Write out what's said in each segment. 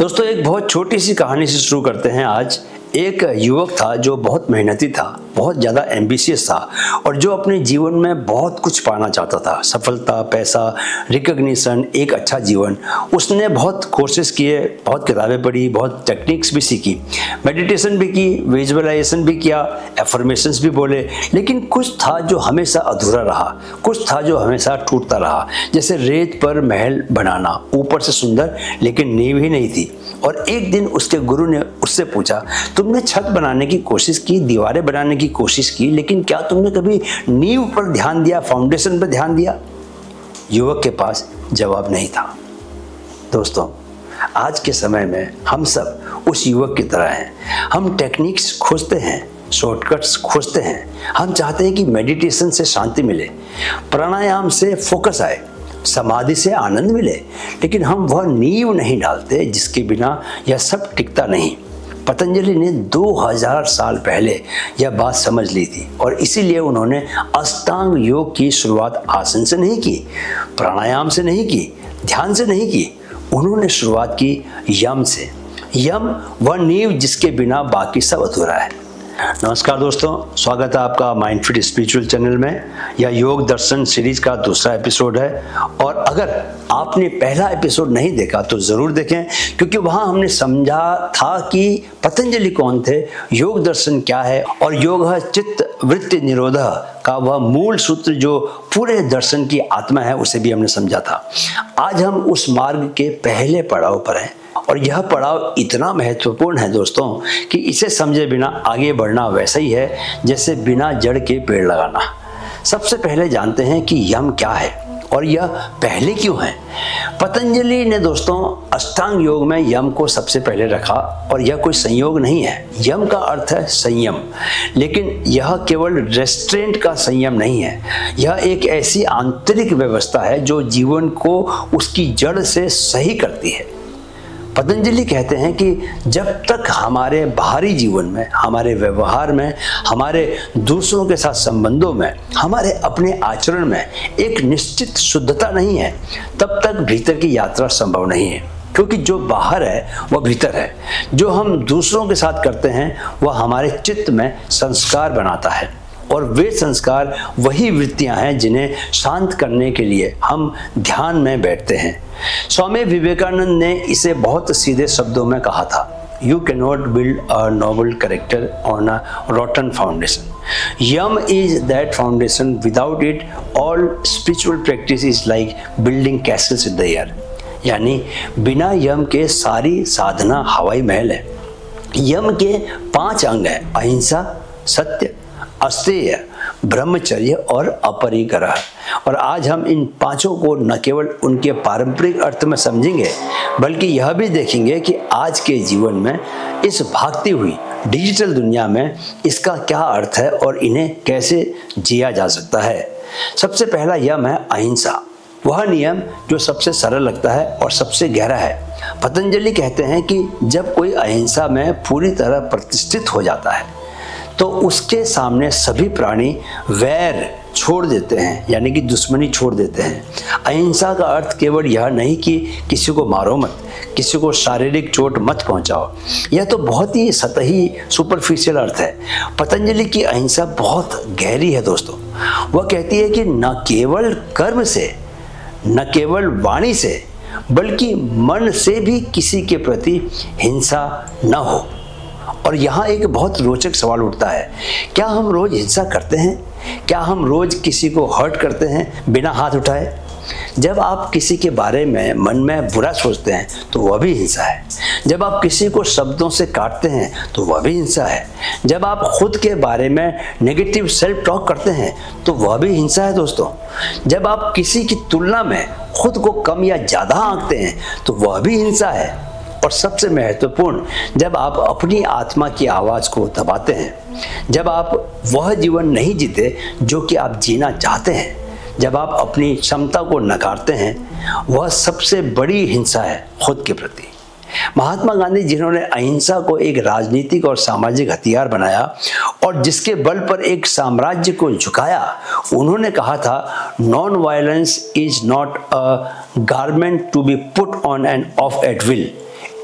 दोस्तों एक बहुत छोटी सी कहानी से शुरू करते हैं आज। एक युवक था जो बहुत मेहनती था, बहुत ज़्यादा एम्बिशियस था और जो अपने जीवन में बहुत कुछ पाना चाहता था। सफलता, पैसा, रिकग्निशन, एक अच्छा जीवन। उसने बहुत कोर्सेज किए, बहुत किताबें पढ़ी, बहुत टेक्निक्स भी सीखी, मेडिटेशन भी की, विजुअलाइजेशन भी किया, एफर्मेशंस भी बोले। लेकिन कुछ था जो हमेशा अधूरा रहा, कुछ था जो हमेशा टूटता रहा। जैसे रेत पर महल बनाना, ऊपर से सुंदर लेकिन नींव ही नहीं थी। और एक दिन उसके गुरु ने उससे पूछा, तुमने छत बनाने की कोशिश की, दीवारें बनाने की कोशिश की, लेकिन क्या तुमने कभी नींव पर ध्यान दिया, फाउंडेशन पर ध्यान दिया? युवक के पास जवाब नहीं था। दोस्तों, आज के समय में हम सब उस युवक की तरह हैं। हम टेक्निक्स खोजते हैं, शॉर्टकट्स खोजते हैं। हम चाहते हैं कि मेडिटेशन से शांति मिले, प्राणायाम से फोकस आए, समाधि से आनंद मिले, लेकिन हम वह नींव नहीं डालते जिसके बिना यह सब टिकता नहीं। पतंजलि ने 2000 साल पहले यह बात समझ ली थी और इसीलिए उन्होंने अष्टांग योग की शुरुआत आसन से नहीं की, प्राणायाम से नहीं की, ध्यान से नहीं की। उन्होंने शुरुआत की यम से। यम वह नींव जिसके बिना बाकी सब अधूरा है। नमस्कार दोस्तों, स्वागत है आपका माइंड फिट स्पिरिचुअल चैनल में। यह योग दर्शन सीरीज का दूसरा एपिसोड है और अगर आपने पहला एपिसोड नहीं देखा तो ज़रूर देखें, क्योंकि वहाँ हमने समझा था कि पतंजलि कौन थे, योग दर्शन क्या है और योग चित्त वृत्ति निरोध का वह मूल सूत्र जो पूरे दर्शन की आत्मा है, उसे भी हमने समझा था। आज हम उस मार्ग के पहले पड़ाव पर हैं और यह पड़ाव इतना महत्वपूर्ण है दोस्तों कि इसे समझे बिना आगे बढ़ना वैसा ही है जैसे बिना जड़ के पेड़ लगाना। सबसे पहले जानते हैं कि यम क्या है और यह पहले क्यों है। पतंजलि ने दोस्तों अष्टांग योग में यम को सबसे पहले रखा और यह कोई संयोग नहीं है। यम का अर्थ है संयम, लेकिन यह केवल रेस्ट्रेंट का संयम नहीं है। यह एक ऐसी आंतरिक व्यवस्था है जो जीवन को उसकी जड़ से सही करती है। पतंजलि कहते हैं कि जब तक हमारे बाहरी जीवन में, हमारे व्यवहार में, हमारे दूसरों के साथ संबंधों में, हमारे अपने आचरण में एक निश्चित शुद्धता नहीं है, तब तक भीतर की यात्रा संभव नहीं है। क्योंकि जो बाहर है वह भीतर है। जो हम दूसरों के साथ करते हैं वह हमारे चित्त में संस्कार बनाता है और वे संस्कार वही वृत्तियां हैं जिन्हें शांत करने के लिए हम ध्यान में बैठते हैं। स्वामी विवेकानंद ने इसे बहुत सीधे शब्दों में कहा था, you can not build a noble character on a rotten foundation. Yama is that foundation, without it all spiritual practice is like building castles in the air. यानी बिना यम के सारी साधना हवाई महल है। यम के 5 अंग हैं, अहिंसा, सत्य, अस्तेय, ब्रह्मचर्य और अपरिग्रह। और आज हम इन 5 को न केवल उनके पारंपरिक अर्थ में समझेंगे, बल्कि यह भी देखेंगे कि आज के जीवन में, इस भागती हुई डिजिटल दुनिया में इसका क्या अर्थ है और इन्हें कैसे जिया जा सकता है। सबसे पहला यम है अहिंसा, वह नियम जो सबसे सरल लगता है और सबसे गहरा है। पतंजलि कहते हैं कि जब कोई अहिंसा में पूरी तरह प्रतिष्ठित हो जाता है तो उसके सामने सभी प्राणी वैर छोड़ देते हैं, यानी कि दुश्मनी छोड़ देते हैं। अहिंसा का अर्थ केवल यह नहीं कि किसी को मारो मत, किसी को शारीरिक चोट मत पहुंचाओ। यह तो बहुत ही सतही सुपरफिशियल अर्थ है। पतंजलि की अहिंसा बहुत गहरी है दोस्तों। वह कहती है कि न केवल कर्म से, न केवल वाणी से, बल्कि मन से भी किसी के प्रति हिंसा न हो। और यहाँ एक बहुत रोचक सवाल उठता है, क्या हम रोज हिंसा करते हैं? क्या हम रोज किसी को हर्ट करते हैं बिना हाथ उठाए? जब आप किसी के बारे में मन में बुरा सोचते हैं तो वह भी हिंसा है। जब आप किसी को शब्दों से काटते हैं तो वह भी हिंसा है। जब आप खुद के बारे में नेगेटिव सेल्फ टॉक करते हैं तो वह भी हिंसा है दोस्तों। जब आप किसी की तुलना में खुद को कम या ज़्यादा आंकते हैं तो वह भी हिंसा है। और सबसे महत्वपूर्ण, जब आप अपनी आत्मा की आवाज़ को दबाते हैं, जब आप वह जीवन नहीं जीते जो कि आप जीना चाहते हैं, जब आप अपनी क्षमता को नकारते हैं, वह सबसे बड़ी हिंसा है खुद के प्रति। महात्मा गांधी, जिन्होंने अहिंसा को एक राजनीतिक और सामाजिक हथियार बनाया और जिसके बल पर एक साम्राज्य को झुकाया, उन्होंने कहा था, non violence is not a garment to be put on and off at will,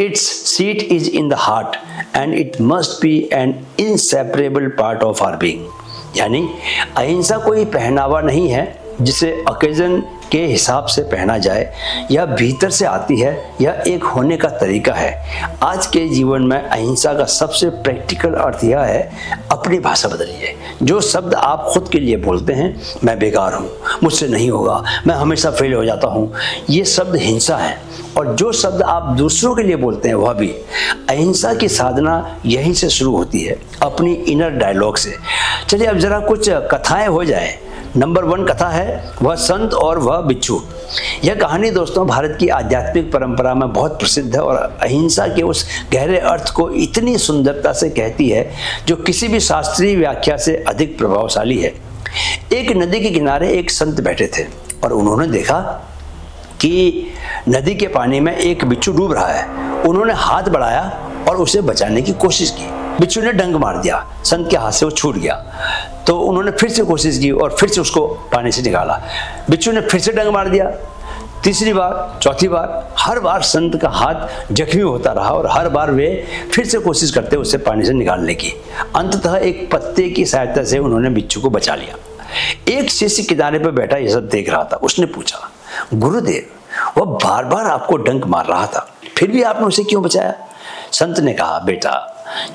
Its seat is in the heart and it must be an inseparable part of our being। यानी अहिंसा कोई पहनावा नहीं है जिसे ओकेजन के हिसाब से पहना जाए, यह भीतर से आती है, यह एक होने का तरीका है। आज के जीवन में अहिंसा का सबसे प्रैक्टिकल अर्थ यह है, अपनी भाषा बदलिए। जो शब्द आप खुद के लिए बोलते हैं, मैं बेकार हूँ, मुझसे नहीं होगा, मैं हमेशा फेल हो जाता हूँ, ये शब्द हिंसा है। और जो शब्द आप दूसरों के लिए बोलते हैं वह भी। अहिंसा की साधना यहीं से शुरू होती है, अपनी इनर डायलॉग से। चलिए अब जरा कुछ कथाएं हो जाए। नंबर 1 कथा है वह संत और वह बिच्छू। यह कहानी दोस्तों भारत की आध्यात्मिक परंपरा में बहुत प्रसिद्ध है और अहिंसा के उस गहरे अर्थ को इतनी सुंदरता से कहती है जो किसी भी शास्त्रीय व्याख्या से अधिक प्रभावशाली है। एक नदी के किनारे एक संत बैठे थे और उन्होंने देखा कि नदी के पानी में एक बिच्छू डूब रहा है। उन्होंने हाथ बढ़ाया और उसे बचाने की कोशिश की। बिच्छू ने डंक मार दिया, संत के हाथ से वो छूट गया। तो उन्होंने फिर से कोशिश की और फिर से उसको पानी से निकाला। बिच्छू ने फिर से डंक मार दिया, तीसरी बार, चौथी बार। हर बार संत का हाथ जख्मी होता रहा और हर बार वे फिर से कोशिश करते उसे पानी से निकालने की। अंततः एक पत्ते की सहायता से उन्होंने बिच्छू को बचा लिया। एक शिष्य किनारे पर बैठा ये सब देख रहा था। उसने पूछा, गुरुदेव, वह बार बार आपको डंक मार रहा था, फिर भी आपने उसे क्यों बचाया? संत ने कहा, बेटा,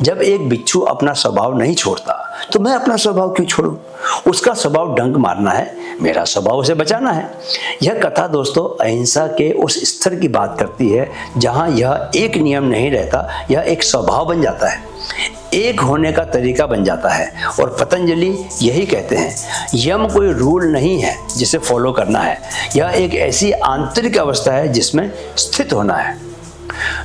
जब एक बिच्छू अपना स्वभाव नहीं छोड़ता तो मैं अपना स्वभाव क्यों छोड़ूं? उसका स्वभाव डंक मारना है, मेरा स्वभाव उसे बचाना है। यह कथा दोस्तों अहिंसा के उस स्तर की बात करती है जहां यह एक नियम नहीं रहता, यह एक स्वभाव बन जाता है, एक होने का तरीका बन जाता है। और पतंजलि यही कहते हैं, यम कोई रूल नहीं है जिसे फॉलो करना है, यह एक ऐसी आंतरिक अवस्था है जिसमें स्थित होना है।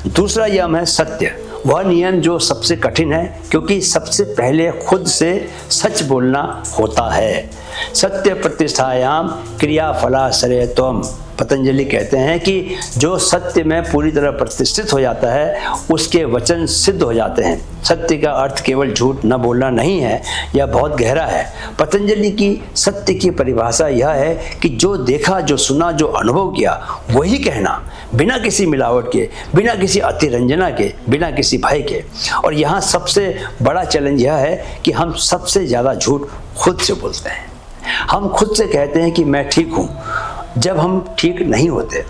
दूसरा यम है सत्य, वह नियम जो सबसे कठिन है क्योंकि सबसे पहले खुद से सच बोलना होता है। सत्य प्रतिष्ठायाम क्रिया फलाश्रय त्वम। पतंजलि कहते हैं कि जो सत्य में पूरी तरह प्रतिष्ठित हो जाता है उसके वचन सिद्ध हो जाते हैं। सत्य का अर्थ केवल झूठ न बोलना नहीं है, यह बहुत गहरा है। पतंजलि की सत्य की परिभाषा यह है कि जो देखा, जो सुना, जो अनुभव किया वही कहना, बिना किसी मिलावट के, बिना किसी अतिरंजना के, बिना किसी भय के। और यहाँ सबसे बड़ा चैलेंज यह है कि हम सबसे ज़्यादा झूठ खुद से बोलते हैं। हम खुद से कहते हैं कि मैं ठीक हूँ जब हम ठीक नहीं होते।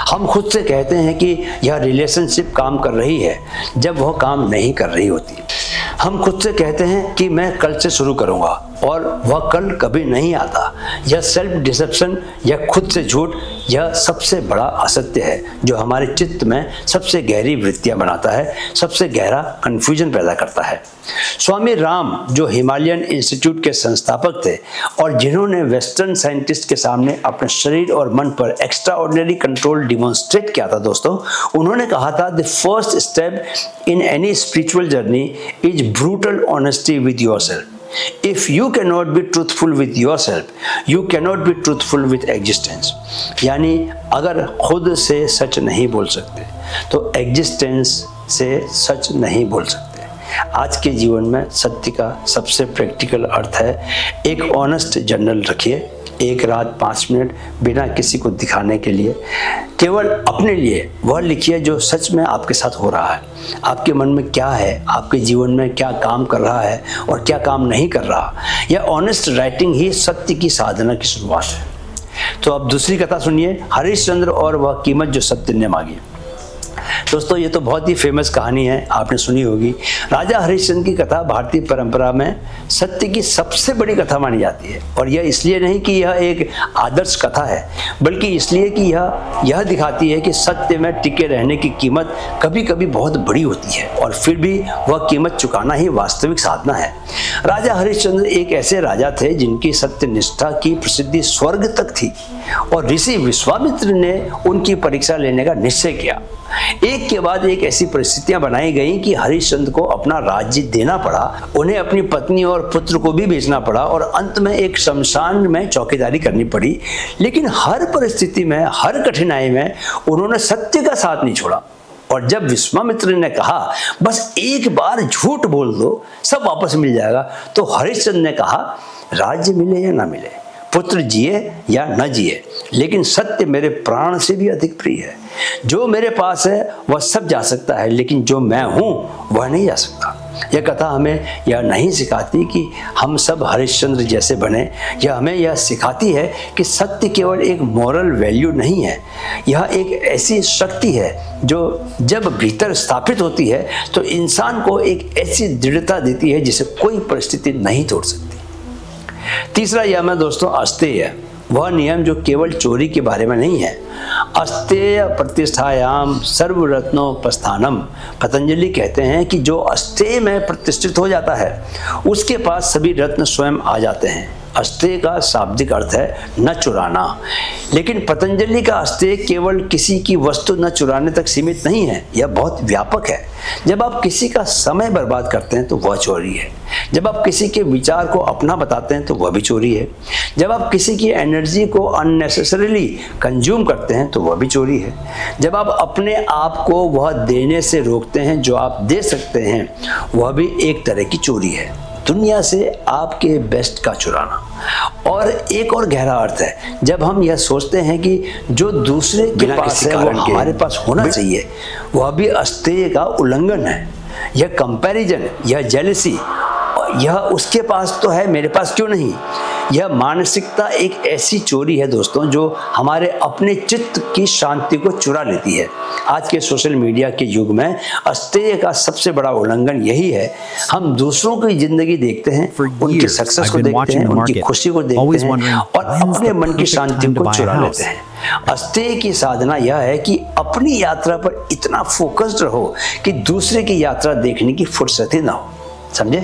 हम खुद से कहते हैं कि यह रिलेशनशिप काम कर रही है जब वह काम नहीं कर रही होती। हम खुद से कहते हैं कि मैं कल से शुरू करूंगा और वह कल कभी नहीं आता। यह सेल्फ डिसेप्शन, यह खुद से झूठ, यह सबसे बड़ा असत्य है जो हमारे चित्त में सबसे गहरी वृत्तियां बनाता है, सबसे गहरा कंफ्यूजन पैदा करता है। स्वामी राम जो हिमालयन इंस्टीट्यूट के संस्थापक थे और जिन्होंने वेस्टर्न साइंटिस्ट के सामने अपने शरीर और मन पर एक्स्ट्राऑर्डिनरी कंट्रोल डिमॉन्स्ट्रेट किया था दोस्तों, उन्होंने कहा था, the first step in any spiritual journey is brutal honesty with yourself. If you cannot be truthful with yourself, you cannot be truthful with existence। यानी अगर खुद से सच नहीं बोल सकते तो एग्जिस्टेंस से सच नहीं बोल सकते। आज के जीवन में सत्य का सबसे प्रैक्टिकल अर्थ है, एक ऑनेस्ट जर्नल रखिए, एक रात 5 मिनट बिना किसी को दिखाने के लिए, केवल अपने लिए वह लिखिए जो सच में आपके साथ हो रहा है। आपके मन में क्या है, आपके जीवन में क्या काम कर रहा है और क्या काम नहीं कर रहा। यह ऑनेस्ट राइटिंग ही सत्य की साधना की शुरुआत है। तो अब दूसरी कथा सुनिए, हरिश्चंद्र और वह कीमत जो सत्य ने मांगी। दोस्तों ये तो बहुत ही फेमस कहानी है, आपने सुनी होगी। राजा हरिश्चंद्र की कथा भारतीय परंपरा में सत्य की सबसे बड़ी कथा मानी जाती है। और यह इसलिए नहीं कि यह एक आदर्श कथा है, बल्कि इसलिए कि यह दिखाती है कि सत्य में टिके रहने की कीमत कभी कभी बहुत बड़ी होती है और फिर भी वह कीमत चुकाना ही वास्तविक साधना है। राजा हरिश्चंद्र एक ऐसे राजा थे जिनकी सत्य निष्ठा की प्रसिद्धि स्वर्ग तक थी और ऋषि विश्वामित्र ने उनकी परीक्षा लेने का निश्चय किया। एक के बाद एक ऐसी परिस्थितियां बनाई गई कि हरिश्चंद्र को अपना राज्य देना पड़ा, उन्हें अपनी पत्नी और पुत्र को भी बेचना पड़ा और अंत में एक शमशान में चौकीदारी करनी पड़ी। लेकिन हर परिस्थिति में, हर कठिनाई में उन्होंने सत्य का साथ नहीं छोड़ा। और जब विश्वामित्र ने कहा बस एक बार झूठ बोल दो, सब वापस मिल जाएगा, तो हरिश्चंद्र ने कहा राज्य मिले या ना मिले, पुत्र जिए या न जिए, लेकिन सत्य मेरे प्राण से भी अधिक प्रिय है। जो मेरे पास है वह सब जा सकता है, लेकिन जो मैं हूं वह नहीं जा सकता। यह कथा हमें यह नहीं सिखाती कि हम सब हरिश्चंद्र जैसे बने। यह हमें यह सिखाती है कि सत्य केवल एक मॉरल वैल्यू नहीं है, यह एक ऐसी शक्ति है जो जब भीतर स्थापित होती है तो इंसान को एक ऐसी दृढ़ता देती है जिसे कोई परिस्थिति नहीं तोड़ सकती। तीसरा नियम है दोस्तों अस्तेय। वह नियम जो केवल चोरी के बारे में नहीं है। अस्तेय प्रतिष्ठायाम सर्वरत्नोपस्थानम। पतंजलि कहते हैं कि जो अस्तेय में प्रतिष्ठित हो जाता है उसके पास सभी रत्न स्वयं आ जाते हैं। अस्तेय का शाब्दिक अर्थ है न चुराना, लेकिन पतंजलि का अस्तेय केवल किसी की वस्तु न चुराने तक सीमित नहीं है, यह बहुत व्यापक है। जब आप किसी का समय बर्बाद करते हैं तो वह चोरी है। जब आप किसी के विचार को अपना बताते हैं तो वह भी चोरी है। जब आप किसी की एनर्जी को अननेसेसरीली कंज्यूम करते हैं तो वह भी चोरी है। जब आप अपने आप को वह देने से रोकते हैं जो आप दे सकते हैं, वह भी एक तरह की चोरी है। दुनिया से आपके बेस्ट का चुराना। और एक और गहरा अर्थ है जब हम यह सोचते हैं कि जो दूसरे के पास है वो हमारे पास होना चाहिए, वह भी अस्तेय का उल्लंघन है। यह कंपैरिजन, यह जेलसी, यह उसके पास तो है मेरे पास क्यों नहीं, यह मानसिकता एक ऐसी चोरी है दोस्तों जो हमारे अपने चित्त की शांति को चुरा लेती है। आज के सोशल मीडिया के युग में अस्तेय का सबसे बड़ा उल्लंघन यही है। हम दूसरों की जिंदगी देखते हैं, उनकी सक्सेस को देखते हैं, उनकी खुशी को देखते हैं और अपने मन की शांति को चुरा लेते हैं। अस्तेय की साधना यह है कि अपनी यात्रा पर इतना फोकस्ड रहो कि दूसरे की यात्रा देखने की फुर्सत ही ना हो। समझे?